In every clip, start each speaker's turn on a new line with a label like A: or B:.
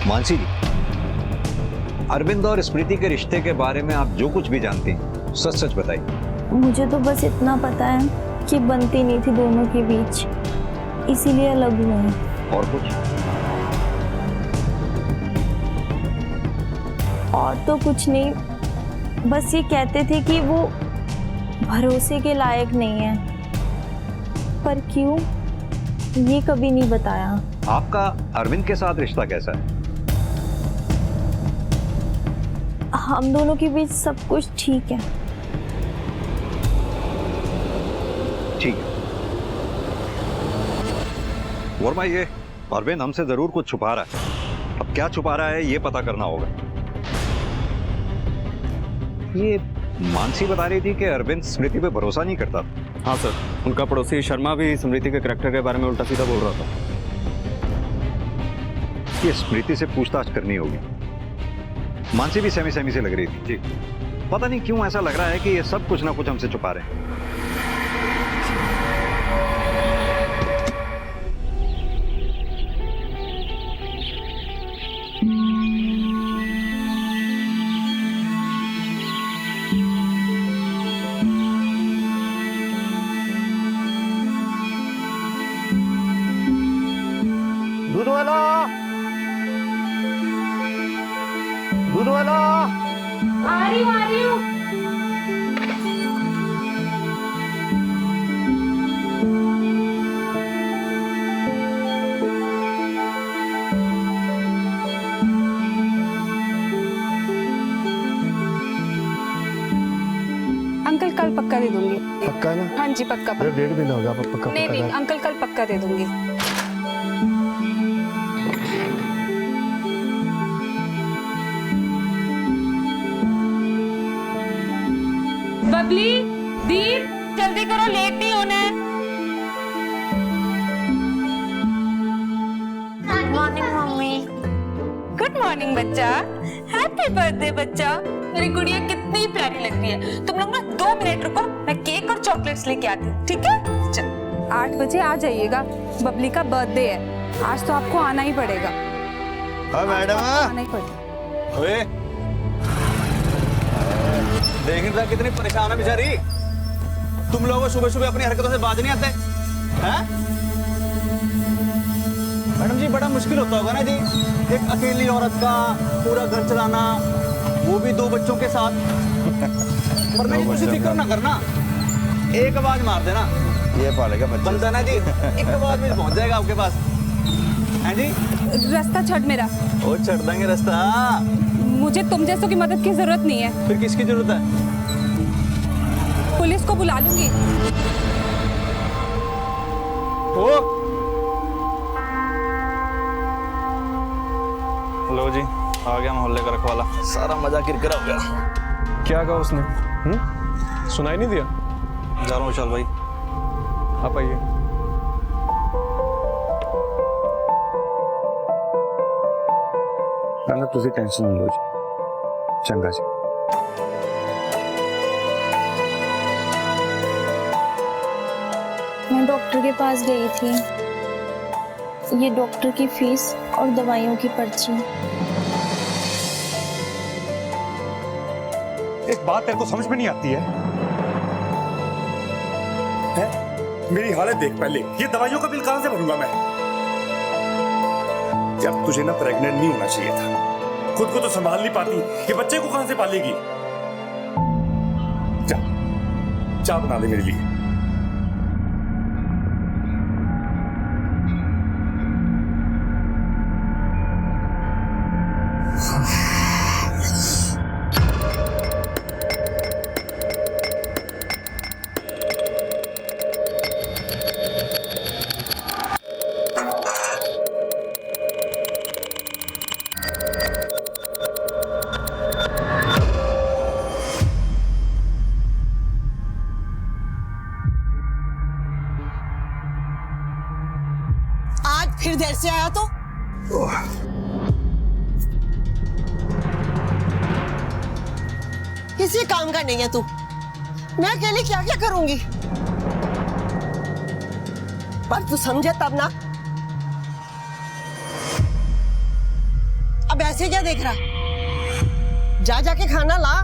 A: मानसी जी, अरविंद और स्मृति के रिश्ते के बारे में आप जो कुछ भी जानती हैं सच सच बताइए।
B: मुझे तो बस इतना पता है कि बनती नहीं थी दोनों के बीच, इसीलिए अलग हुए हैं।
A: और कुछ?
B: और तो कुछ नहीं, बस ये कहते थे कि वो भरोसे के लायक नहीं है, पर क्यों ये कभी नहीं बताया।
A: आपका अरविंद के साथ रिश्ता कैसा है?
B: हम दोनों के बीच सब कुछ ठीक है।
A: ठीक है। वर्मा, ये अरविंद हमसे जरूर कुछ छुपा रहा है। अब क्या छुपा रहा है ये पता करना होगा। ये मानसी बता रही थी कि अरविंद स्मृति पे भरोसा नहीं करता।
C: हाँ सर, उनका पड़ोसी शर्मा भी स्मृति के करैक्टर के बारे में उल्टा सीधा बोल रहा था।
A: ये स्मृति से पूछताछ करनी होगी। मानसी भी सहमी सहमी से लग रही थी। जी। पता नहीं क्यों ऐसा लग रहा है कि ये सब कुछ ना कुछ हमसे छुपा रहे हैं।
D: दूध वाला, दूध वाला।
E: आ रही हूँ। अंकल कल पक्का दे दूंगी।
D: पक्का है ना?
E: हाँ जी पक्का।
D: अरे 1.5 महीना हो गया, पक्का
E: नहीं नहीं अंकल कल पक्का दे दूंगी। बबली, दीप, जल्दी करो, लेट नहीं होना है।
B: Good morning mummy.
E: Good morning बच्चा। हैप्पी बर्थडे बच्चा। मेरी गुड़िया कितनी प्यारी लगती है। तुम लोग ना 2 मिनट रुको, मैं केक और चॉकलेट्स लेके आती हूँ, ठीक है? चल 8 बजे आ जाइएगा, बबली का बर्थडे है। आज तो आपको आना ही पड़ेगा।
D: हाँ मैडम,
E: आना ही पड़ेगा।
C: ओए, देख रहा कितनी परेशान है बेचारी। तुम लोगों को सुबह सुबह अपनी हरकतों से बाज नहीं आते हैं? मैडम जी, बड़ा मुश्किल होता होगा ना जी, एक अकेली औरत का पूरा घर चलाना, वो भी 2 बच्चों के साथ। पर नहीं, कुछ फिक्र ना करना, एक आवाज मार देना,
D: ये पालेगा बच्चा।
C: बनता ना जी, एक आवाज में पहुंच जाएगा आपके पास। हैं जी?
E: रास्ता छड़ मेरा।
C: ओ, छड़ देंगे रास्ता।
E: मुझे तुम जैसों की मदद की जरूरत नहीं है।
C: फिर किसकी जरूरत है?
E: पुलिस को बुला लूंगी।
C: ओ, लो जी, आ गया मोहल्ले का रखवाला। सारा मजा किरकिरा हो गया।
F: क्या कहा उसने? सुनाई नहीं दिया?
C: जा रहा हूँ विशाल भाई।
F: आप आइए।
D: ना तुझे टेंशन नहीं लो जी, चंगा जी।
B: मैं डॉक्टर के पास गई थी। ये डॉक्टर की फीस और दवाइयों की पर्ची।
G: एक बात तेरे को समझ में नहीं आती है? मेरी हालत देख पहले, ये दवाइयों का बिल कहां से भरूंगा मैं? जब तुझे ना प्रेग्नेंट नहीं होना चाहिए था, खुद को तो संभाल नहीं पाती, ये बच्चे को कहां से पालेगी? चाय बना दे मेरे लिए।
H: फिर देर से आया तो किसी काम का नहीं है तू। मैं अकेले क्या क्या करूंगी, पर तू समझे तब ना। ऐसे क्या देख रहा? जा जाके खाना ला।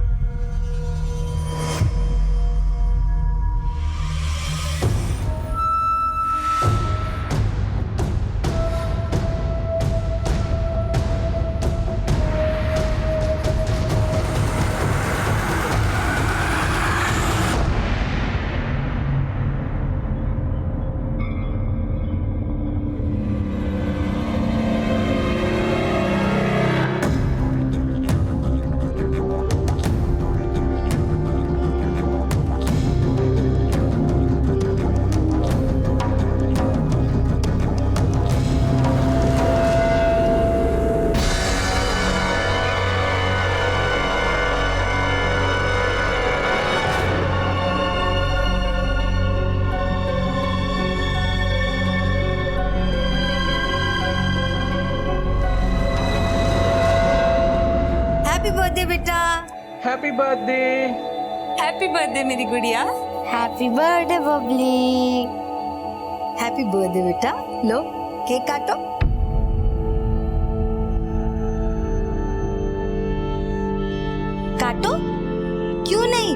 B: हैप्पी बर्थडे बेटा।
F: Happy birthday.
E: हैप्पी बर्थडे मेरी गुड़िया।
B: Happy birthday Babli. Happy birthday बेटा। लो केक काटो। काटो। क्यों नहीं?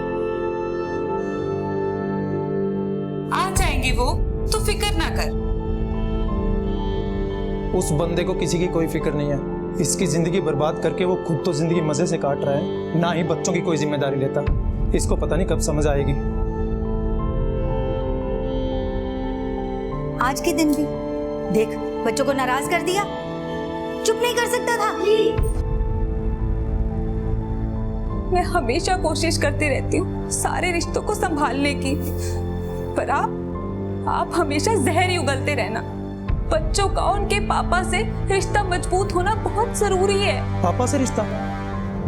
E: आ जाएंगे वो, तो फिक्र ना कर।
I: उस बंदे को किसी की कोई फिक्र नहीं है। इसकी जिंदगी बर्बाद करके वो खुद तो जिंदगी मजे से काट रहा है, ना ही बच्चों की कोई जिम्मेदारी लेता। इसको पता नहीं कब समझ आएगी।
B: आज के दिन भी देख बच्चों को नाराज कर दिया। चुप नहीं कर सकता था।
E: मैं हमेशा कोशिश करती रहती हूँ सारे रिश्तों को संभालने की, पर आप हमेशा जहर ही उगलते रहना। बच्चों का उनके पापा से रिश्ता मजबूत होना बहुत जरूरी है।
I: पापा से रिश्ता?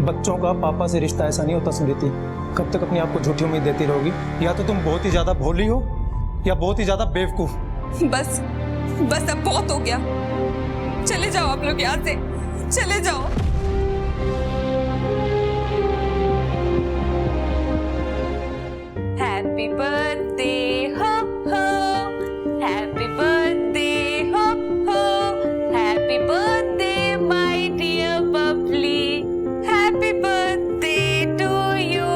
I: बच्चों का पापा से रिश्ता ऐसा नहीं होता स्मृति। कब तक अपने आप को झूठी उम्मीद देती रहोगी? या तो तुम बहुत ही ज्यादा भोली हो या बहुत ही ज्यादा बेवकूफ।
E: बस बस अब बहुत हो गया। चले जाओ आप लोग यहाँ से, चले जाओ। हैप्पी बर्थडे हो, हैप्पी बर्थडे हो, happy birthday my dear Babli, happy birthday to you.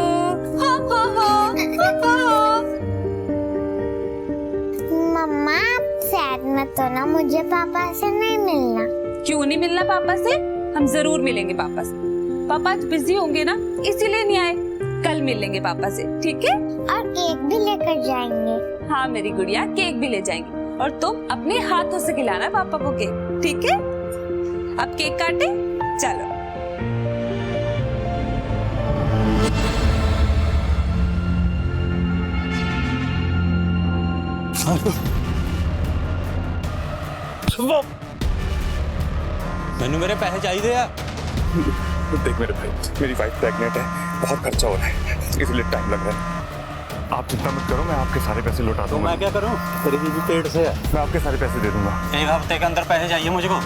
J: मम्मा सैड मत हो ना, मुझे पापा से नहीं मिलना।
E: क्यों नहीं मिलना पापा से? हम जरूर मिलेंगे पापा से। पापा आज बिजी होंगे ना, इसीलिए नहीं आए। कल मिल लेंगे पापा से, ठीक है?
J: और केक भी लेकर जाएंगे।
E: हाँ मेरी गुड़िया, केक भी ले जाएंगे और तुम अपने हाथों से खिलाना पापा को केक, ठीक है? अब केक काटे, चलो।
C: मैंने मेरे पैसे चाहिए यार।
G: देख मेरे भाई, मेरी वाइफ प्रेग्नेंट है, बहुत खर्चा हो रहा है, इसलिए टाइम लग रहा है। आप चिंता मत करो, मैं आपके सारे पैसे लौटा
C: तो
G: दूंगा।
C: मैं क्या करूं? तेरी बीवी पेट से है।
G: मैं आपके सारे पैसे दे दूंगा।
C: एक हफ्ते के अंदर पैसे चाहिए मुझको।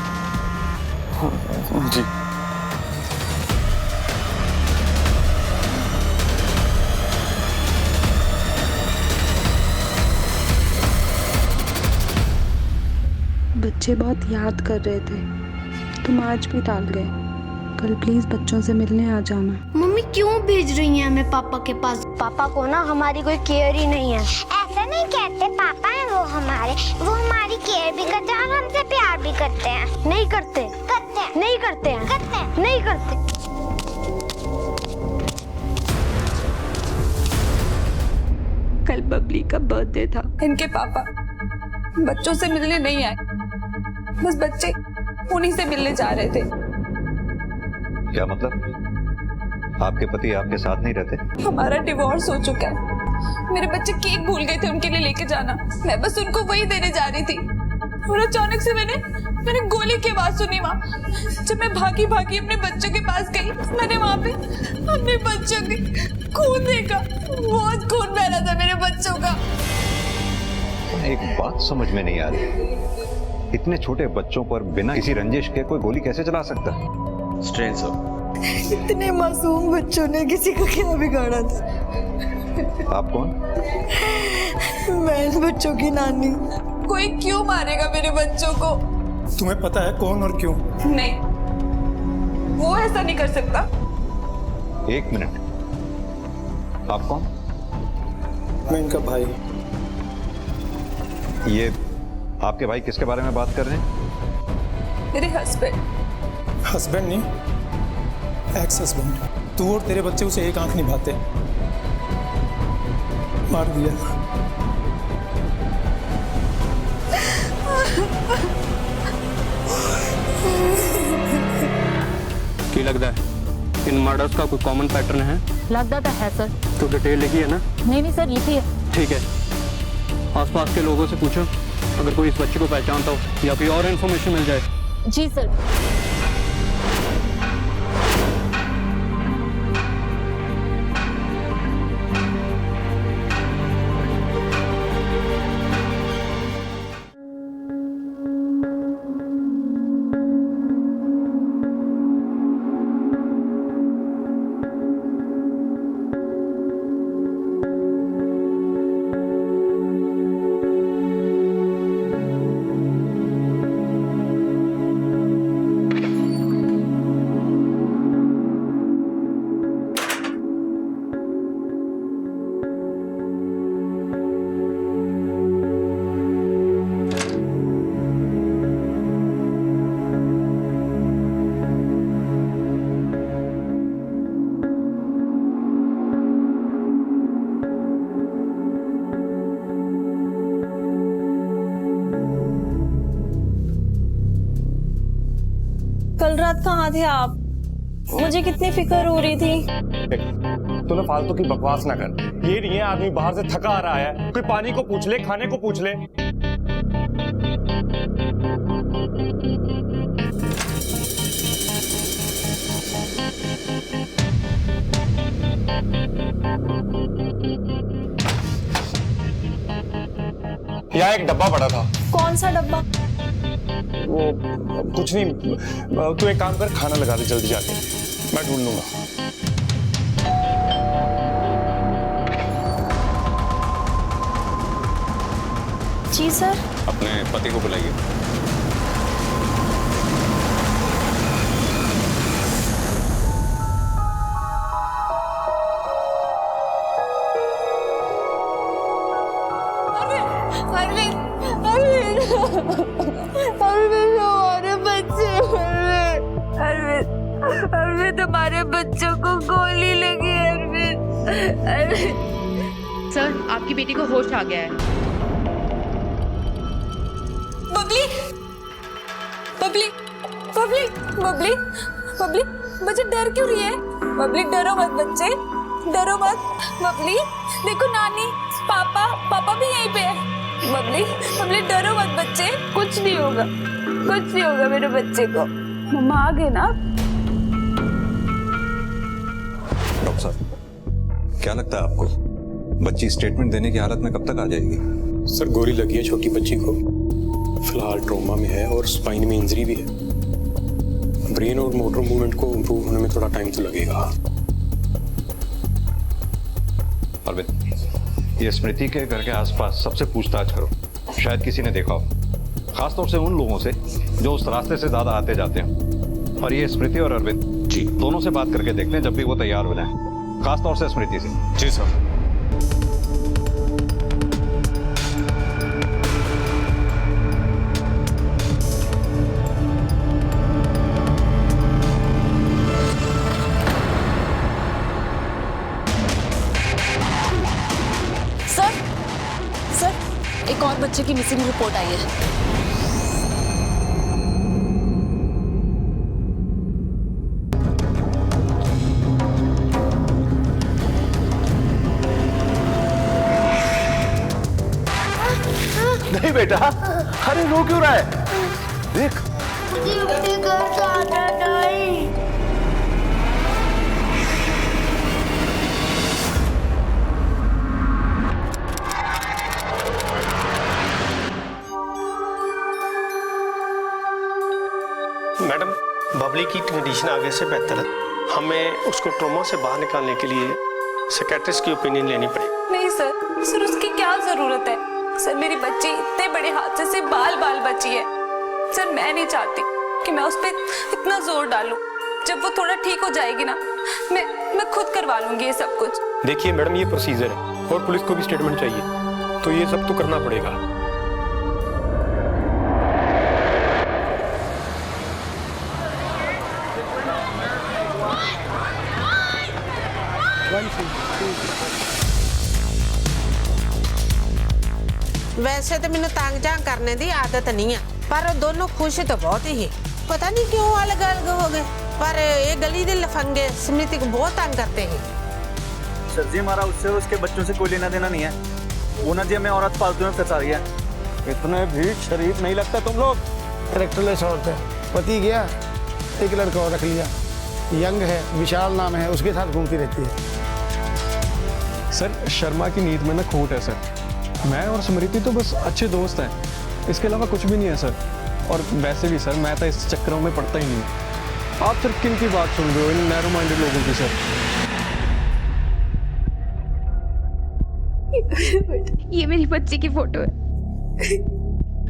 G: जी।
K: बच्चे बहुत याद कर रहे थे, तुम आज भी टाल गए। कल प्लीज बच्चों से मिलने आ जाना।
J: मम्मी क्यों भेज रही हैं हमें पापा के पास? पापा को ना हमारी कोई केयर ही नहीं है। ऐसा नहीं कहते, पापा है वो हमारी केयर भी करते हैं और हमसे प्यार भी करते हैं। नहीं करते। करते हैं। नहीं करते हैं। करते हैं। नहीं करते।
K: कल बबली का बर्थडे था।
E: इनके पापा बच्चों से मिलने नहीं आए, बस बच्चे उन्हीं से मिलने जा रहे थे।
A: क्या मतलब? आपके पति आपके साथ नहीं रहते?
E: हमारा डिवोर्स हो चुका है। मेरे बच्चे केक भूल गए थे उनके लिए लेके जाना, मैं बस उनको वही देने जा रही थी और अचानक से मैंने गोली की आवाज सुनी वहां। जब मैं भागी भागी अपने बच्चों के पास गई, मैंने वहां पे अपने बच्चों के खून देखा। बहुत खून बह रहा था मेरे बच्चों का।
A: एक बात समझ में नहीं आ रही, इतने छोटे बच्चों पर बिना किसी रंजिश के कोई गोली कैसे चला सकता?
C: Strain sir.
H: इतने मासूम बच्चों ने किसी का क्या बिगाड़ा था?
A: आप कौन?
H: मैं इन बच्चों की नानी।
E: कोई क्यों मारेगा मेरे बच्चों को?
I: तुम्हें पता है कौन और क्यों?
E: नहीं, वो ऐसा नहीं कर सकता।
A: एक मिनट, आप कौन?
I: मैं इनका भाई।
A: ये आपके भाई किसके बारे में बात कर रहे हैं?
E: मेरे हस्बैंड।
I: हस्बैंड नहीं, एक्स हस्बैंड। तू और तेरे बच्चे उसे एक आंख निभाते, मार दिया।
F: की लगता है इन मर्डर्स का कोई कॉमन पैटर्न है?
L: लगता तो है सर।
F: तो डिटेल लिखी है ना?
L: नहीं सर, लिखी है।
F: ठीक है, आसपास के लोगों से पूछो, अगर कोई इस बच्चे को पहचानता हो या कोई और इन्फॉर्मेशन मिल जाए।
L: जी सर।
B: कल रात कहाँ थे आप? मुझे कितनी फिक्र हो रही थी।
G: तूने फालतू की बकवास ना कर। ये नहीं है आदमी बाहर से थका आ रहा है, कोई पानी को पूछ ले, खाने को पूछ ले। यहाँ एक डब्बा पड़ा था।
B: कौन सा डब्बा?
G: वो कुछ नहीं, तू एक काम कर, खाना लगा दे जल्दी जाके, मैं ढूंढ लूंगा।
B: जी सर।
G: अपने पति को बुलाइए।
E: अरविंद, तुम्हारे बच्चों को गोली लगी। अरविंद,
L: सर आपकी बेटी को होश आ गया है।
E: बबली, बबली, बबली, बबली, बबली, बच्चे डर क्यों रही है? बबली डरो मत बच्चे, डरो मत। बबली देखो, नानी पापा पापा भी यहीं पे है। बबली, बबली डरो मत बच्चे, कुछ नहीं होगा, कुछ नहीं होगा मेरे बच्चे को। मम्मा आ गए ना?
A: डॉक्टर साहब, क्या लगता है आपको बच्ची स्टेटमेंट देने की हालत में कब तक आ जाएगी?
F: सर गोली लगी है छोटी बच्ची को, फिलहाल ट्रॉमा में है और स्पाइन में इंजरी भी है। ब्रेन और मोटर मूवमेंट को इम्प्रूव होने में थोड़ा टाइम तो लगेगा।
A: अरविंद, ये स्मृति के घर के आसपास सबसे पूछताछ करो, शायद किसी ने देखा हो, खासतौर से उन लोगों से जो उस रास्ते से ज्यादा आते जाते हैं। और ये स्मृति और अरविंद जी दोनों से बात करके देखते हैं जब भी वो तैयार हो जाए, खासतौर से स्मृति से।
F: जी सर।
L: सर एक और बच्चे की मिसिंग रिपोर्ट आई है।
D: नहीं बेटा, अरे रो क्यों रहा है? देख
F: मैडम, बबली की कंडीशन आगे से बेहतर है, हमें उसको ट्रॉमा से बाहर निकालने के लिए साइकियाट्रिस्ट की ओपिनियन लेनी पड़ेगी।
E: नहीं सर, सर उसकी क्या जरूरत है? सर मेरी बच्ची इतने बड़े हादसे से बाल बाल बची है। सर मैं नहीं चाहती कि मैं उस पर इतना जोर डालूं। जब वो थोड़ा ठीक हो जाएगी ना, मैं खुद करवा लूंगी ये सब कुछ।
F: देखिए मैडम, ये प्रोसीजर है और पुलिस को भी स्टेटमेंट चाहिए, तो ये सब तो करना पड़ेगा।
H: वैसे तो मैंने तंग जांग करने की आदत नहीं है, पर वो दोनों खुश तो बहुत ही। पता नहीं क्यों अलग अलग हो गए, पर ये गली के लफंगे स्मृति को बहुत तंग करते हैं।
C: सर जी, हमारा उससे उसके बच्चों से कोई लेना देना नहीं है। वो ना जी हमें औरत फालतू में फंसा रही है।
D: इतने भी शरीफ नहीं लगता तुम लोग।
M: कैरेक्टरलेस औरत है, पति गया एक लड़का और रख लिया, यंग है, विशाल नाम है, उसके साथ घूमती रहती है।
I: सर शर्मा की नीयत में ना खोट है सर। मैं और स्मृति तो बस अच्छे दोस्त हैं, इसके अलावा कुछ भी नहीं है सर। और वैसे भी सर मैं तो इस चक्करों में पड़ता ही नहीं। आप सिर्फ किन की बात सुन रहे हो, इन नैरो माइंडेड लोगों की सर।
K: ये मेरी बच्ची की फोटो है,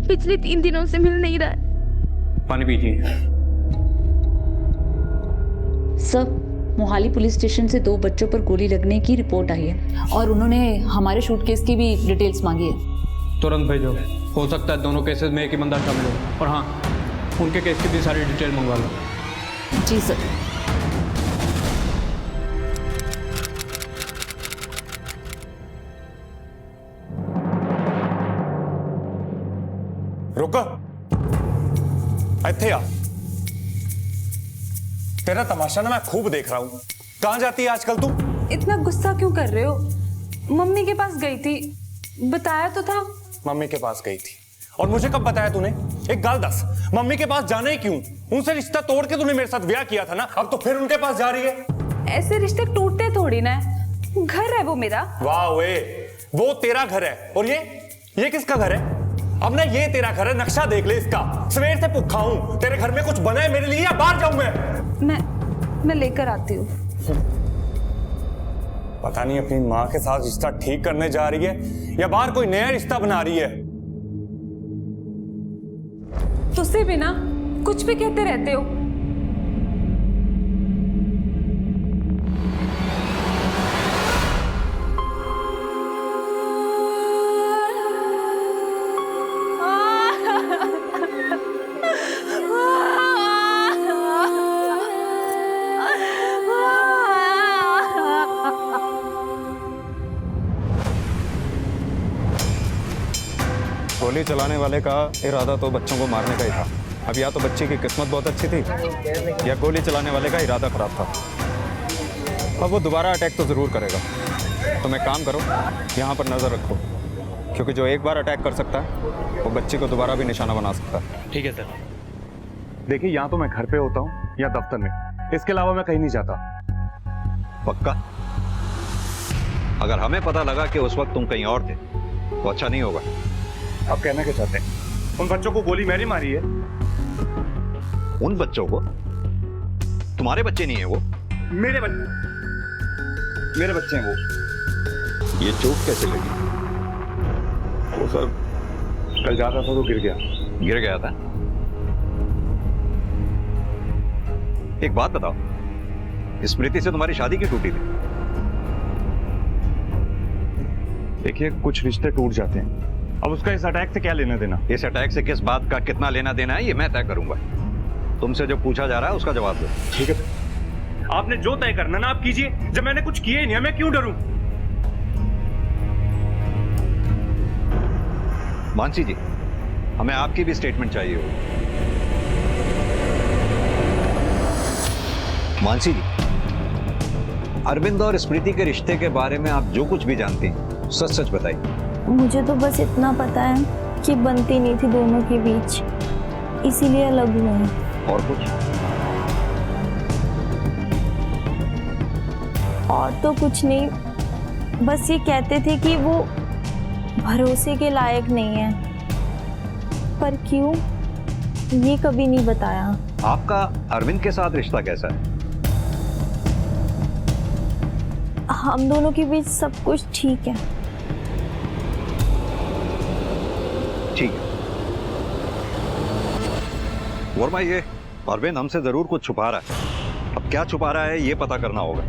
K: पिछले 3 दिनों से मिल नहीं रहा है।
F: पानी पीजिए।
L: सर मोहाली पुलिस स्टेशन से 2 बच्चों पर गोली लगने की रिपोर्ट आई है और उन्होंने हमारे शूटकेस की भी डिटेल्स मांगी है।
I: तुरंत भेजो, हो सकता है दोनों केसेस में एक ही बंदा शामिल हो। और हाँ, उनके केस की भी सारी डिटेल मंगवा लो।
L: जी सर।
F: रुक, इत्थे आ। तेरा तमाशा ना मैं खूब देख रहा हूँ। कहाँ जाती है आजकल तू?
E: इतना गुस्सा क्यों कर रहे हो? मम्मी के पास गई थी, बताया तो था।
F: मम्मी के पास गई थी और मुझे कब बताया तूने? एक गाल दस, मम्मी के पास जाना ही क्यों? उनसे रिश्ता तोड़ के तूने मेरे साथ ब्याह किया था ना, अब तो फिर उनके पास जा रही है।
E: ऐसे रिश्ते टूटते थोड़ी ना, घर है वो मेरा।
F: वाह वे, वो तेरा घर है और ये किसका घर है? अब ना ये तेरा घर है, नक्शा देख ले इसका। सवेर से भूखा हूं, तेरे घर में कुछ बना है मेरे लिए या बाहर जाऊं
E: मैं लेकर आती हूँ।
F: पता नहीं अपनी माँ के साथ रिश्ता ठीक करने जा रही है या बाहर कोई नया रिश्ता बना रही है।
E: तुझसे भी ना कुछ भी कहते रहते हो।
A: गोली चलाने वाले का इरादा तो बच्चों को मारने का ही था। अब या तो बच्ची की किस्मत बहुत अच्छी थी या गोली चलाने वाले का इरादा खराब था। अब वो दोबारा अटैक तो ज़रूर करेगा। तुम एक काम करो, यहाँ पर नज़र रखो, क्योंकि जो एक बार अटैक कर सकता है वो बच्ची को दोबारा भी निशाना बना सकता है।
G: ठीक है सर। देखिए, यहाँ तो मैं घर पे होता हूँ या दफ्तर में, इसके अलावा मैं कहीं नहीं जाता।
A: पक्का? अगर हमें पता लगा कि उस वक्त तुम कहीं और थे तो अच्छा नहीं होगा।
G: आप कहना क्या चाहते हैं? उन बच्चों को गोली मैंने मारी है।
A: उन बच्चों को? तुम्हारे बच्चे नहीं है वो?
G: मेरे बच्चे हैं वो।
A: ये चोट कैसे लगी?
G: वो सर कल जा रहा था तो गिर गया
A: था। एक बात बताओ, स्मृति से तुम्हारी शादी क्यों टूटी थी?
G: देखिए, कुछ रिश्ते टूट जाते हैं, अब उसका इस अटैक से क्या लेना देना?
A: इस अटैक से किस बात का कितना लेना देना है ये मैं तय करूंगा। तुमसे जो पूछा जा रहा है उसका जवाब दो।
G: ठीक है, आपने जो तय करना ना आप कीजिए। जब मैंने कुछ किया ही नहीं, मैं क्यों डरूं?
A: मानसी जी, हमें आपकी भी स्टेटमेंट चाहिए होगी। मानसी जी, अरविंद और स्मृति के रिश्ते के बारे में आप जो कुछ भी जानती हैं सच सच बताइए।
B: मुझे तो बस इतना पता है कि बनती नहीं थी दोनों के बीच, इसीलिए अलग हुए हैं।
A: और कुछ?
B: और तो कुछ नहीं, बस ये कहते थे कि वो भरोसे के लायक नहीं है, पर क्यों ये कभी नहीं बताया।
A: आपका अरविंद के साथ रिश्ता कैसा है?
B: हम दोनों के बीच सब कुछ ठीक है।
A: ठीक है। वर्मा, ये अरविंद हमसे जरूर कुछ छुपा रहा है। अब क्या छुपा रहा है ये पता करना होगा।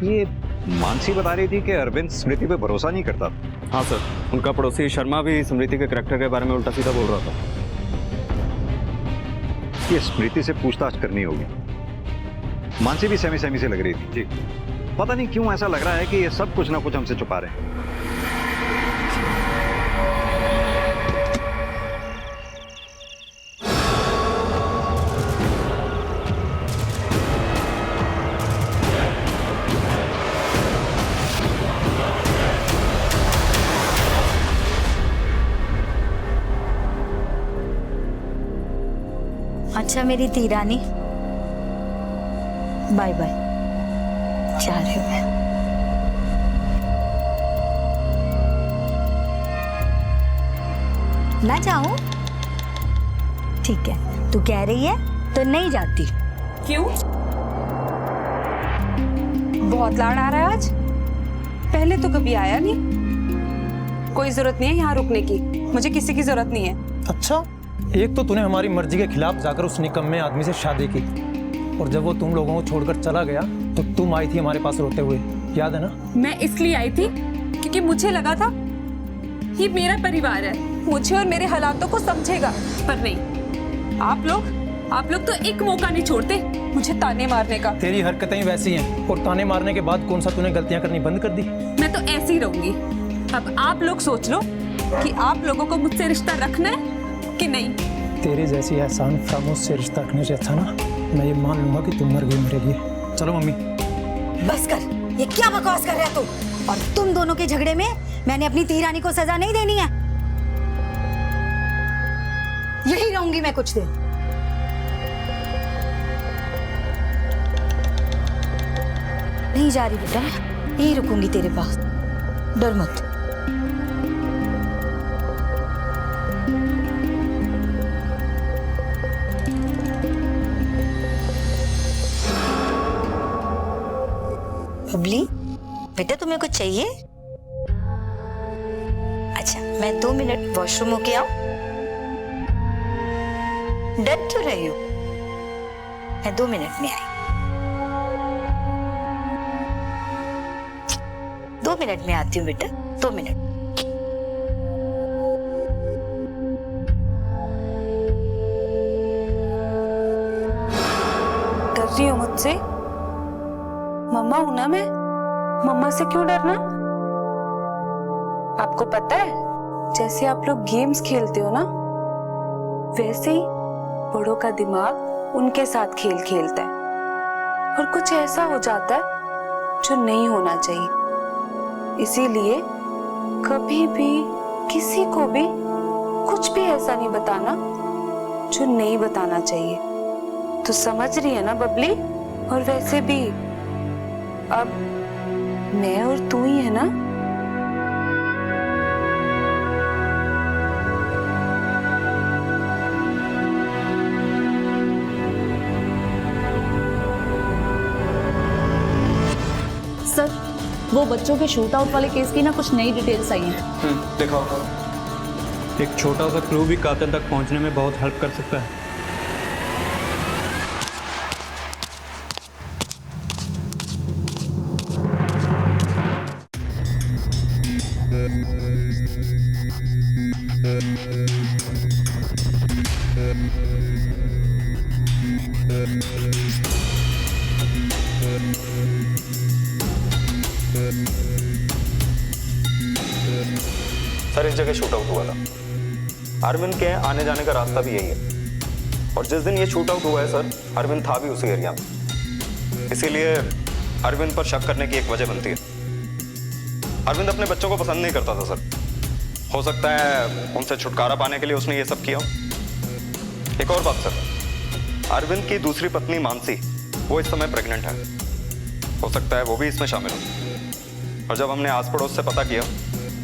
A: ये मानसी बता रही थी कि अरविंद स्मृति पे भरोसा नहीं करता।
C: हाँ सर, उनका पड़ोसी शर्मा भी स्मृति के करैक्टर के बारे में उल्टा सीधा बोल रहा था।
A: ये स्मृति से पूछताछ करनी होगी। मानसी भी सहमी सहमी से लग रही थी जी। पता नहीं क्यों ऐसा लग रहा है कि ये सब कुछ ना कुछ हमसे छुपा रहे हैं।
N: अच्छा मेरी तीरानी, बाय बाय, जा रही हूँ मैं। ना जाऊं? ठीक है, तू कह रही है तो नहीं जाती।
E: क्यों? बहुत लाड़ आ रहा है आज। पहले तो कभी आया नहीं। कोई जरूरत नहीं है यहाँ रुकने की, मुझे किसी की जरूरत नहीं है।
O: अच्छा, एक तो तूने हमारी मर्जी के खिलाफ जाकर उस निकम्मे आदमी से शादी की, और जब वो तुम लोगों को छोड़कर चला गया तो तुम आई थी हमारे पास रोते हुए, याद है ना?
E: मैं इसलिए आई थी क्योंकि मुझे लगा था ये मेरा परिवार है, मुझे और मेरे हालातों को समझेगा। पर नहीं, आप लोग तो एक मौका नहीं छोड़ते मुझे ताने मारने का।
O: तेरी हरकतें ही वैसी हैं, और ताने मारने के बाद कौन सा तूने गलतियां करनी बंद कर दी?
E: मैं तो ऐसी ही रहूंगी। अब आप लोग सोच लो कि आप लोगों को मुझसे रिश्ता रखना है कि नहीं।
O: तेरी जैसी एहसान फरामोश से रिश्ता रखने से अच्छा ना मैं ये मान लूंगा कि तुम मर गई मेरे लिए। चलो मम्मी।
N: बस कर, ये क्या बकवास कर रहा है तू? और तुम दोनों के झगड़े में मैंने अपनी तीरानी को सजा नहीं देनी है। यही रहूंगी मैं कुछ दिन। नहीं जा रही बेटा, यही रुकूंगी तेरे पास, डर मत। बबली, बेटा तुम्हें कुछ चाहिए? अच्छा, मैं 2 मिनट वॉशरूम होके आऊं? डर क्यों रही हो? मैं 2 मिनट में आई। 2 मिनट में आती हूँ बेटा, 2 मिनट।
E: डर रही हो मुझसे? मम्मा हूं ना मैं, मम्मा से क्यों डरना? आपको पता है, जैसे आप लोग गेम्स खेलते हो ना, वैसे ही बड़ों का दिमाग उनके साथ खेल खेलता है, और कुछ ऐसा हो जाता है जो नहीं होना चाहिए। इसीलिए कभी भी किसी को भी कुछ भी ऐसा नहीं बताना जो नहीं बताना चाहिए। तो समझ रही है ना बबली? और वैसे भी अब मैं और तू ही है ना।
L: सर, वो बच्चों के शूट आउट वाले केस की ना कुछ नई डिटेल्स आई हैं।
C: देखो, एक छोटा सा क्लू भी कातिल तक पहुंचने में बहुत हेल्प कर सकता है।
F: सर, इस जगह शूट आउट हुआ था। अरविंद के आने जाने का रास्ता भी यही है, और जिस दिन ये शूट आउट हुआ है सर, अरविंद था भी उसी एरिया में। इसीलिए अरविंद पर शक करने की एक वजह बनती है। अरविंद अपने बच्चों को पसंद नहीं करता था सर। हो सकता है उनसे छुटकारा पाने के लिए उसने ये सब किया। एक और बात सर, अरविंद की दूसरी पत्नी मानसी, वो इस समय प्रेग्नेंट है। हो सकता है वो भी इसमें शामिल हो। और जब हमने आस पड़ोस से पता किया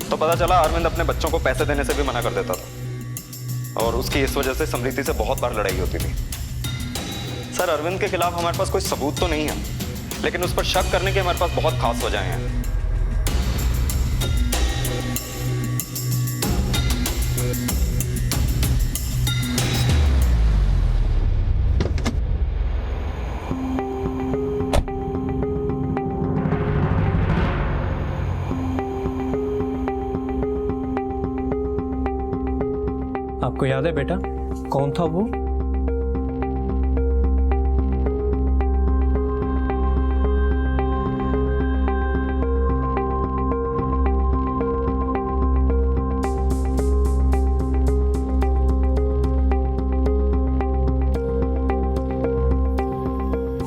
F: तो पता चला अरविंद अपने बच्चों को पैसे देने से भी मना कर देता था, और उसकी इस वजह से समृति से बहुत बार लड़ाई होती थी। सर, अरविंद के खिलाफ हमारे पास कोई सबूत तो नहीं है, लेकिन उस पर शक करने की हमारे पास बहुत खास वजहें हैं।
I: आपको याद है बेटा कौन था वो?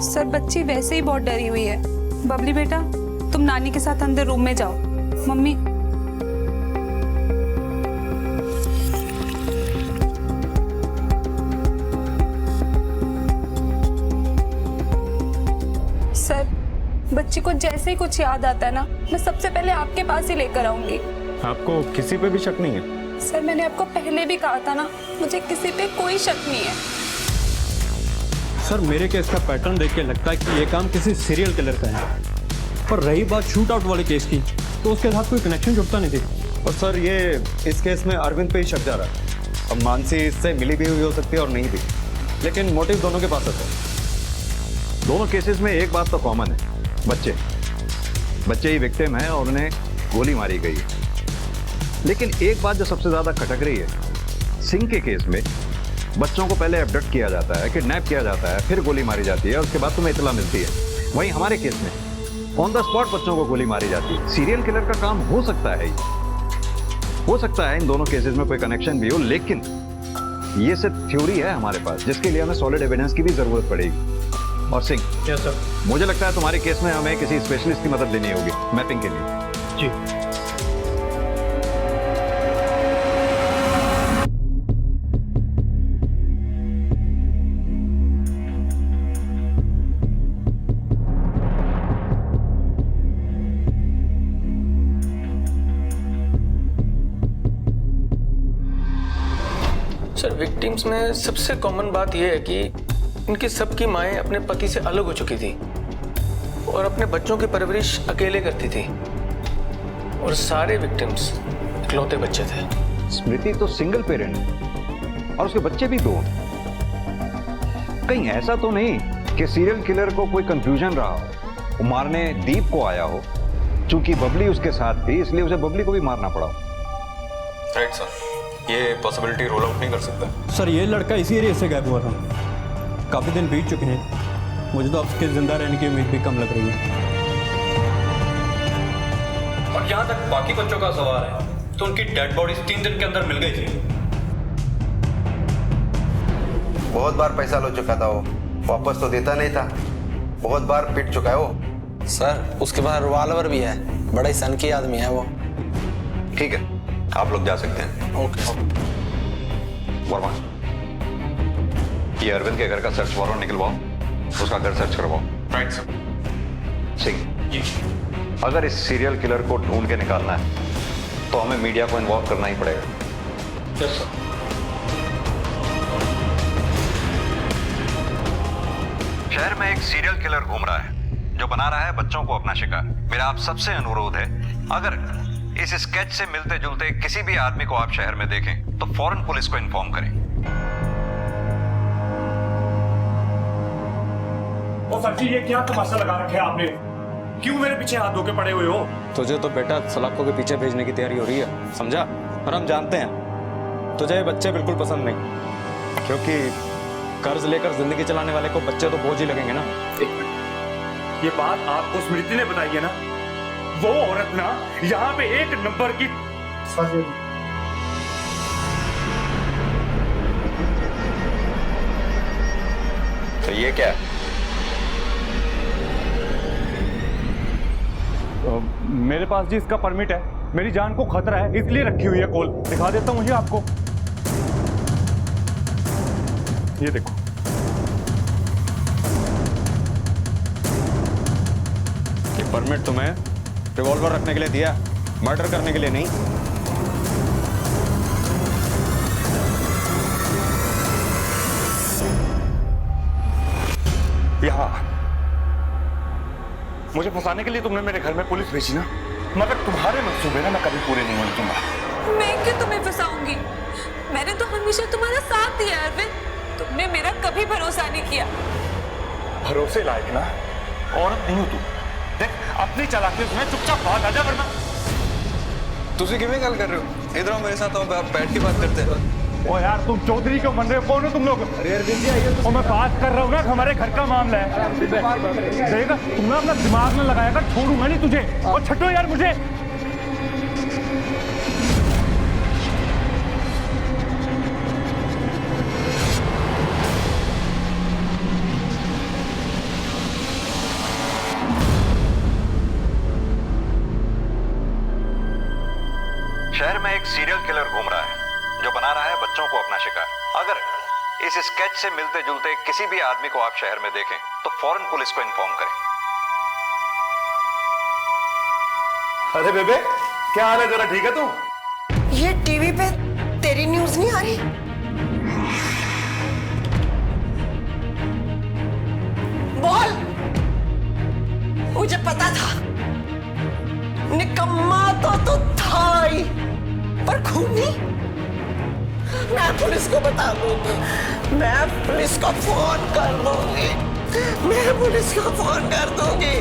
E: सर बच्ची वैसे ही बहुत डरी हुई है। बबली बेटा तुम नानी के साथ अंदर रूम में जाओ। मम्मी सर बच्ची को जैसे ही कुछ याद आता है ना, मैं सबसे पहले आपके पास ही लेकर आऊंगी।
G: आपको किसी पे भी शक नहीं है?
E: सर मैंने आपको पहले भी कहा था ना, मुझे किसी पे कोई शक नहीं है।
I: सर मेरे केस का पैटर्न देख के लगता है कि ये काम किसी सीरियल किलर का है। पर रही बात शूट आउट वाले केस की, तो उसके साथ कोई कनेक्शन जुड़ता नहीं थी।
F: और सर ये इस केस में अरविंद पे ही शक जा रहा है। अब मानसी इससे मिली भी हुई हो सकती है और नहीं भी, लेकिन मोटिव दोनों के पास है।
A: दोनों केसेस में एक बात तो कॉमन है, बच्चे ही विक्टिम हैं और उन्हें गोली मारी गई है। लेकिन एक बात जो सबसे ज्यादा खटक रही है, सिंह के केस में बच्चों को पहले एब्डक्ट किया जाता है, किडनैप किया जाता है, फिर गोली मारी जाती है, उसके बाद तुम्हें इतला मिलती है। वहीं हमारे केस में ऑन द स्पॉट बच्चों को गोली मारी जाती है। सीरियल किलर का काम हो सकता है इन दोनों केसेस में कोई कनेक्शन भी हो, लेकिन ये सिर्फ थ्योरी है हमारे पास, जिसके लिए हमें सॉलिड एविडेंस की भी जरूरत पड़ेगी। और सिंह,
I: यस सर,
A: मुझे लगता है तुम्हारे केस में हमें किसी स्पेशलिस्ट की मदद लेनी होगी मैपिंग के लिए।
I: जी
O: सर विक्टिम्स में सबसे कॉमन बात यह है कि इनकी सबकी माएँ अपने पति से अलग हो चुकी थी और अपने बच्चों की परवरिश अकेले करती थी, और सारे विक्टिम्स इकलौते बच्चे थे।
A: स्मृति तो सिंगल पेरेंट है और उसके बच्चे भी 2। कहीं ऐसा तो नहीं कि सीरियल किलर को कोई कंफ्यूजन रहा हो, वो मारने दीप को आया हो, क्योंकि बबली उसके साथ थी इसलिए उसे बबली को भी मारना पड़ा।
F: राइट सर, ये पॉसिबिलिटी रोल आउट नहीं कर सकता।
I: सर ये लड़का इसी एरिया से गायब हुआ था, काफी दिन बीत चुके हैं। मुझे तो अब उसके जिंदा रहने की उम्मीद भी कम लग रही है।
P: और जहां तक बाकी बच्चों का सवाल है, तो उनकी डेड बॉडीज 3 दिन के अंदर मिल गई थी।
Q: बहुत बार पैसा लो चुका था वो, वापस तो देता नहीं था। बहुत बार पिट चुका है वो।
C: सर उसके पास रिवॉल्वर भी है, बड़ा ही सन की आदमी है वो।
A: ठीक है, आप लोग जा सकते हैं।
C: ओके।
A: वर्मा, ये अरविंद के घर का सर्च वारंट निकलवाओ, उसका घर सर्च करवाओ।
G: Right sir.
A: सिंह, अगर इस सीरियल किलर को ढूंढ के निकालना है तो हमें मीडिया को इन्वॉल्व करना ही पड़ेगा।
P: Yes sir.
A: शहर में एक सीरियल किलर घूम रहा है जो बना रहा है बच्चों को अपना शिकार। मेरा आप सबसे अनुरोध है, अगर इस स्केच से मिलते जुलते किसी भी आदमी को आप शहर में देखें तो फौरन पुलिस को इन्फॉर्म करें।
G: ओ सर जी, ये क्या तमाशा लगा रखे आपने? क्यों मेरे पीछे हाथ धो के पड़े हुए हो?
F: तुझे तो बेटा सलाखों के पीछे भेजने की तैयारी हो रही है, समझा? और हम जानते हैं तुझे ये बच्चे बिल्कुल पसंद नहीं, क्योंकि कर्ज लेकर जिंदगी चलाने वाले को बच्चे तो बोझ ही लगेंगे ना।
G: ये बात आपको स्मृति ने बताई है ना? वो औरत ना यहाँ पे 1 नंबर की।
A: तो ये क्या है?
G: मेरे पास जी इसका परमिट है, मेरी जान को खतरा है इसलिए रखी हुई है कॉल। दिखा देता हूँ मुझे आपको, ये देखो।
F: ये परमिट तुम्हें रिवॉल्वर रखने के लिए दिया, मर्डर करने के लिए नहीं।
G: यहाँ मुझे फंसाने के लिए तुमने मेरे घर में पुलिस भेजी ना, मगर तुम्हारे मंसूबे ना मैं कभी पूरे नहीं होने दूंगा।
E: मैं क्यों तुम्हें फंसाऊंगी? मैंने तो हमेशा तुम्हारा साथ दिया अरविंद, तुमने मेरा कभी भरोसा नहीं किया।
G: भरोसे लायक ना औरत नहीं हो तू। देख अपनी चालाकी में चुपचाप भाग आजा, वरना।
F: तुझे किਵੇਂ ਗੱਲ कर रहे हो? इधर आओ मेरे साथ, आओ, बैठ के बात करते हैं।
G: ओ यार तुम चौधरी क्यों बन रहे हो? कौन हो तुम लोग? अरे अरविंद जी आइए। तो मैं बात कर रहा हूँ ना, हमारे घर का मामला है। देखा तुमने अपना दिमाग में लगाया कर, छोड़ूंगा नहीं तुझे। और छठो यार मुझे।
A: शहर में एक सीरियल किलर घूम रहा है जो बना रहा है बच्चों को अपना शिकार। अगर इस स्केच से मिलते जुलते किसी भी आदमी को आप शहर में देखें तो फौरन पुलिस को इन्फॉर्म करें।
R: अरे बेबे, क्या हाल है? जरा ठीक है तू?
S: ये टीवी पे तेरी न्यूज नहीं आ रही? बोल, मुझे पता था। निकम्मा तो था ही, पर खूनी। मैं पुलिस को बता दूंगी। मैं पुलिस को फोन कर दूंगी। मैं पुलिस को फोन कर दूंगी।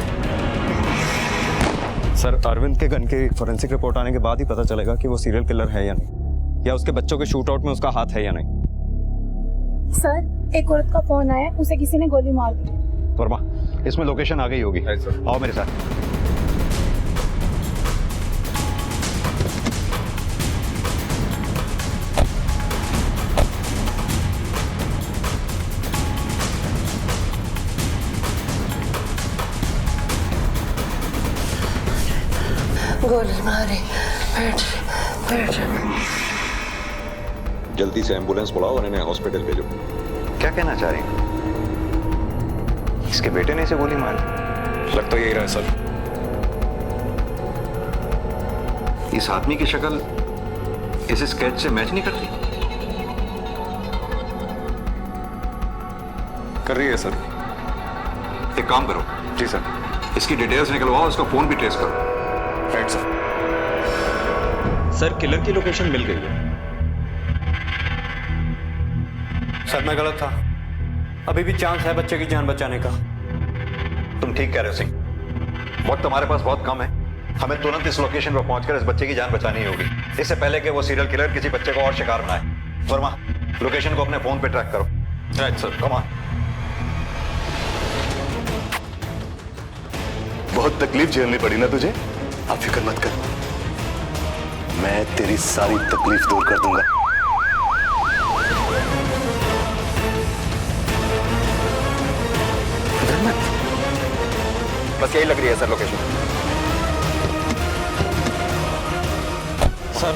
F: सर, अरविंद के गन की फॉरेंसिक रिपोर्ट आने के बाद ही पता चलेगा कि वो सीरियल किलर है या नहीं, या उसके बच्चों के शूट आउट में उसका हाथ है या नहीं।
K: सर, एक औरत का फोन आया, उसे किसी ने गोली मार दी।
A: वर्मा, इसमें लोकेशन आ गई होगी। आओ मेरे साथ।
S: गोली मारी। बैठ।
A: जल्दी से एम्बुलेंस बुलाओ और इन्हें हॉस्पिटल भेजो। क्या कहना चाह रही हैं? इसके बेटे ने इसे गोली मारी?
F: लग तो यही रहा है सर।
A: इस आदमी की शक्ल इस स्केच से मैच नहीं करती?
F: कर रही है सर।
A: एक काम करो।
F: जी सर।
A: इसकी डिटेल्स निकलवाओ, इसका फोन भी ट्रेस करो।
F: Right sir. सर, किलर की लोकेशन मिल गई है।
C: सर, मैं गलत था। अभी भी चांस है बच्चे की जान बचाने का।
A: तुम ठीक कह रहे हो सिंह। वक्त हमारे पास बहुत कम है। हमें तुरंत इस लोकेशन पर पहुंचकर इस बच्चे की जान बचानी होगी, इससे पहले कि वो सीरियल किलर किसी बच्चे को और शिकार बनाए। वर्मा, लोकेशन को अपने फोन पे ट्रैक करो।
F: Right sir.
A: Come on.
R: बहुत तकलीफ झेलनी पड़ी ना तुझे? आप फिक्र मत कर, मैं तेरी सारी तकलीफ दूर कर दूंगा।
F: बस यही लग रही है सर लोकेशन। सर,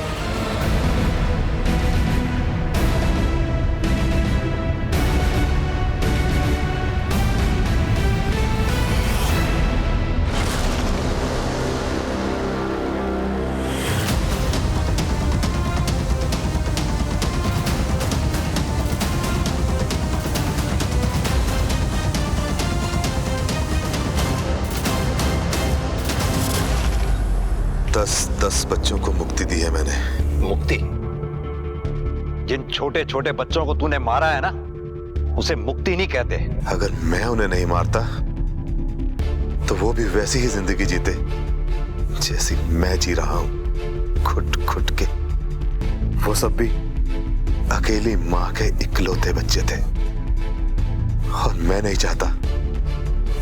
R: दस बच्चों को मुक्ति दी है मैंने।
A: मुक्ति? जिन छोटे छोटे बच्चों को तूने मारा है ना, उसे मुक्ति नहीं कहते।
R: अगर मैं उन्हें नहीं मारता तो वो भी वैसी ही जिंदगी जीते जैसी मैं जी रहा हूं, खुट खुट के। वो सब भी अकेली मां के इकलौते बच्चे थे, और मैं नहीं चाहता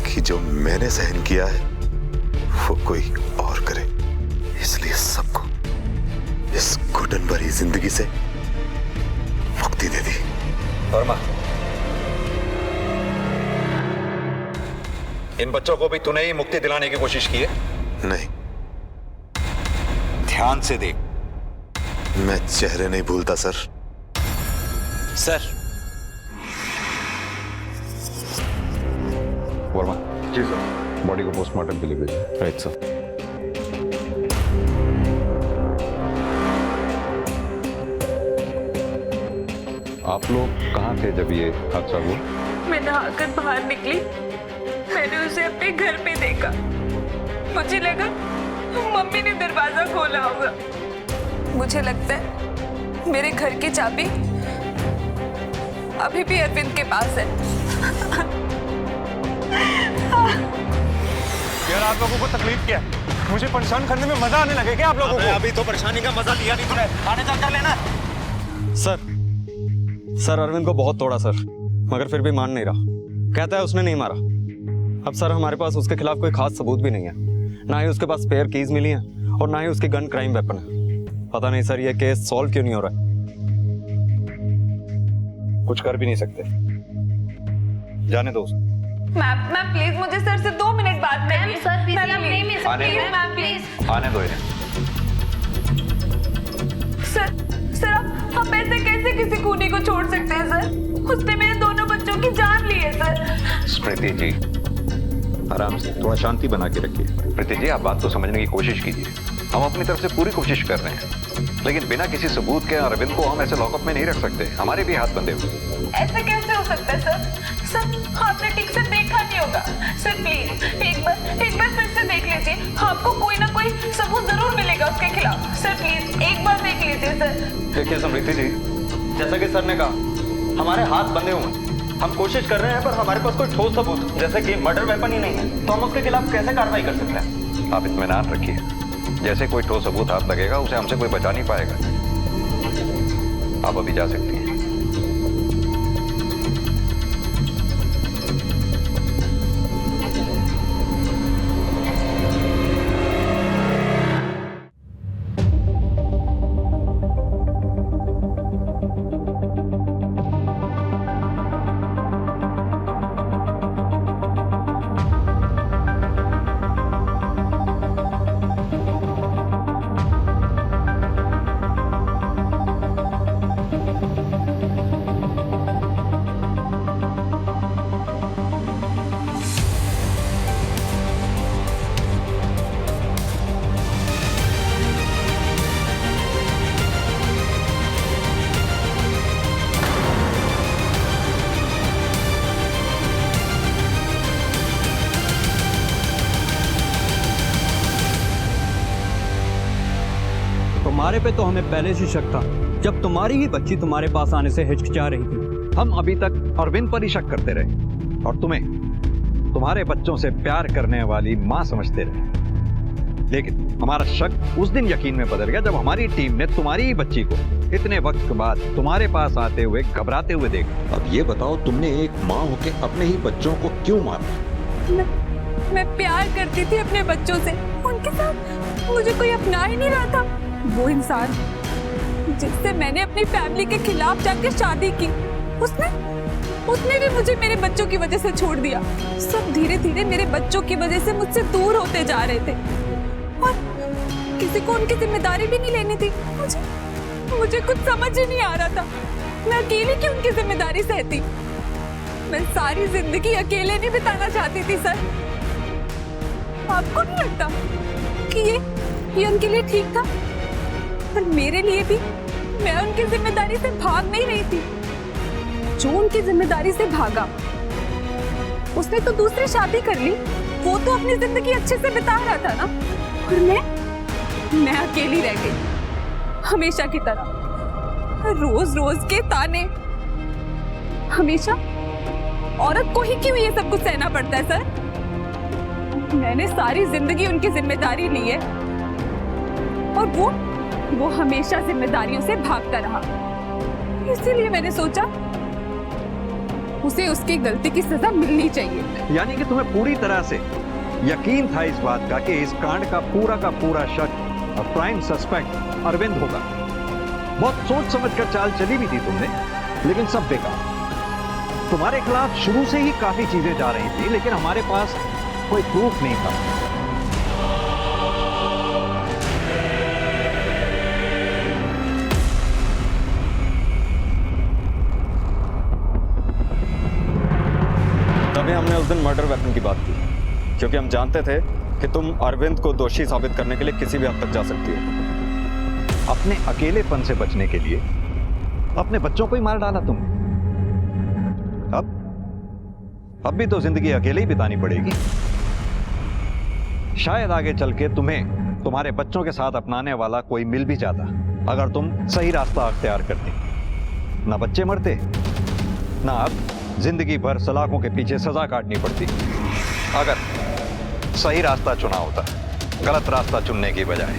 R: कि जो मैंने सहन किया है वो कोई और करे। इसलिए सबको इस घुटन भरी जिंदगी से मुक्ति दे दी।
A: वर्मा, इन बच्चों को भी तूने ही मुक्ति दिलाने की कोशिश की है?
R: नहीं।
A: ध्यान से देख।
R: मैं चेहरे नहीं भूलता सर।
A: सर। वर्मा।
F: जी सर।
A: बॉडी को पोस्टमार्टम के लिए भेजो।
F: Right sir.
A: आप लोग कहाँ थे जब ये हादसा हुआ?
E: मैं नहाकर बाहर निकली, मैंने उसे अपने घर पे देखा। मुझे लगा मम्मी ने दरवाजा खोला होगा। मुझे लगता है मेरे घर की चाबी अभी भी अरविंद के पास है।
G: यार, आप लोगों को तकलीफ क्या है? मुझे परेशान करने में मजा आने लगे क्या आप लोगों को?
C: अभी तो परेशानी का मजा लिया नहीं तुमने। आने जा कर लेना।
F: सर, सर अरविंद को बहुत तोड़ा सर, मगर फिर भी मान नहीं रहा। कहता है उसने नहीं मारा। अब सर हमारे पास उसके खिलाफ कोई खास सबूत भी नहीं है, ना ही उसके पास स्पेयर कीज मिली हैं और ना ही उसकी गन क्राइम वेपन है। पता नहीं सर ये केस सॉल्व क्यों नहीं हो रहा है।
A: कुछ कर भी नहीं सकते, जाने दो।
E: मैम प्लीज मुझे सर से 2 मिनट बात करनी। सर प्लीज मैम प्लीज
A: आने दो इन्हें।
E: सर हम ऐसे कैसे किसी खूनी को छोड़ सकते हैं सर? उसने मेरे दोनों बच्चों की जान ली है सर।
A: स्मृति जी आराम से, थोड़ा शांति बना के रखिए। प्रीति जी आप बात को समझने की कोशिश कीजिए। हम अपनी तरफ से पूरी कोशिश कर रहे हैं, लेकिन बिना किसी सबूत के अरविंद को हम ऐसे लॉकअप में नहीं रख सकते। हमारे भी हाथ बंधे हुए।
E: ऐसे कैसे हो सकता है सर आपने ठीक से देखा नहीं होगा। सर प्लीज एक बार फिर से देख लीजिए, आपको कोई ना कोई सबूत जरूर मिलेगा उसके खिलाफ। सर प्लीज एक बार देख लीजिए सर।
F: देखिए स्मृति जी, जैसा कि सर ने कहा हमारे हाथ बंधे हुए हैं। हम कोशिश कर रहे हैं पर हमारे पास कोई ठोस सबूत जैसे कि मर्डर वेपन ही नहीं है, तो हम उसके खिलाफ कैसे कार्रवाई कर सकते हैं?
A: आप इत्मीनान रखिए, जैसे कोई ठोस सबूत हाथ लगेगा उसे हमसे कोई बचा नहीं पाएगा। आप अभी जा सकती हैं।
T: तुम्हारे पे तो हमें पहले से शक था, जब तुम्हारी ही बच्ची तुम्हारे पास आने से हिचकिचा रही थी।
A: हम अभी तक अरविंद पर ही शक करते रहे और तुम्हें तुम्हारे बच्चों से प्यार करने वाली मां समझते रहे, लेकिन हमारा शक उस दिन यकीन में बदल गया जब हमारी टीम ने तुम्हारी ही बच्ची को इतने वक्त बाद तुम्हारे पास आते हुए घबराते हुए देखा।
U: अब ये बताओ, तुमने एक माँ होके अपने ही बच्चों को क्यों मारा?
E: मैं प्यार करती थी अपने बच्चों से, उनके साथ मुझे कोई अपना ही नहीं रहा था। वो इंसान जिससे मैंने अपनी फैमिली के खिलाफ जाकर शादी की, उसने भी मुझे मेरे बच्चों की वजह से छोड़ दिया। सब धीरे धीरे मेरे बच्चों की वजह से मुझसे दूर होते जा रहे थे और किसी को उनकी जिम्मेदारी भी नहीं लेनी थी। मुझे कुछ समझ ही नहीं आ रहा था, मैं अकेले क्यों उनकी जिम्मेदारी सहती। मैं सारी जिंदगी अकेले नहीं बिताना चाहती थी सर। आपको नहीं लगता कि ये उनके लिए ठीक था? पर मेरे लिए भी मैं उनकी जिम्मेदारी से भाग नहीं रही थी। जो उनकी जिम्मेदारी से भागा उसने तो दूसरी शादी कर ली, वो तो अपनी जिंदगी अच्छे से बिता रहा था ना, और मैं अकेली रह गई हमेशा की तरह। रोज रोज के ताने, हमेशा औरत को ही क्यों ये सब कुछ सहना पड़ता है सर? मैंने सारी जिंदगी उनकी जिम्मेदारी ली है और वो हमेशा जिम्मेदारियों से भागता रहा। इसीलिए मैंने सोचा उसे उसकी गलती की सजा मिलनी चाहिए।
A: यानी कि तुम्हें पूरी तरह से यकीन था इस बात का कि इस कांड का पूरा शक और प्राइम सस्पेक्ट अरविंद होगा। बहुत सोच समझकर चाल चली भी थी तुमने, लेकिन सब बेकार। तुम्हारे खिलाफ शुरू से ही काफी चीजें जा रही थी, लेकिन हमारे पास कोई प्रूफ नहीं था।
F: तभी हमने उस दिन मर्डर वेपन की बात की, क्योंकि हम जानते थे कि तुम अरविंद को दोषी साबित करने के लिए किसी भी हद तक जा सकती हो।
A: अपने अकेलेपन से बचने के लिए अपने बच्चों को ही मार डाला तुमने। अब भी तो जिंदगी अकेले ही बितानी पड़ेगी। शायद आगे चल के तुम्हें तुम्हारे बच्चों के साथ अपनाने वाला कोई मिल भी जाता, अगर तुम सही रास्ता अख्तियार करते। ना बच्चे मरते, ना अब जिंदगी भर सलाखों के पीछे सजा काटनी पड़ती। अगर सही रास्ता चुना होता, गलत रास्ता चुनने की बजाय।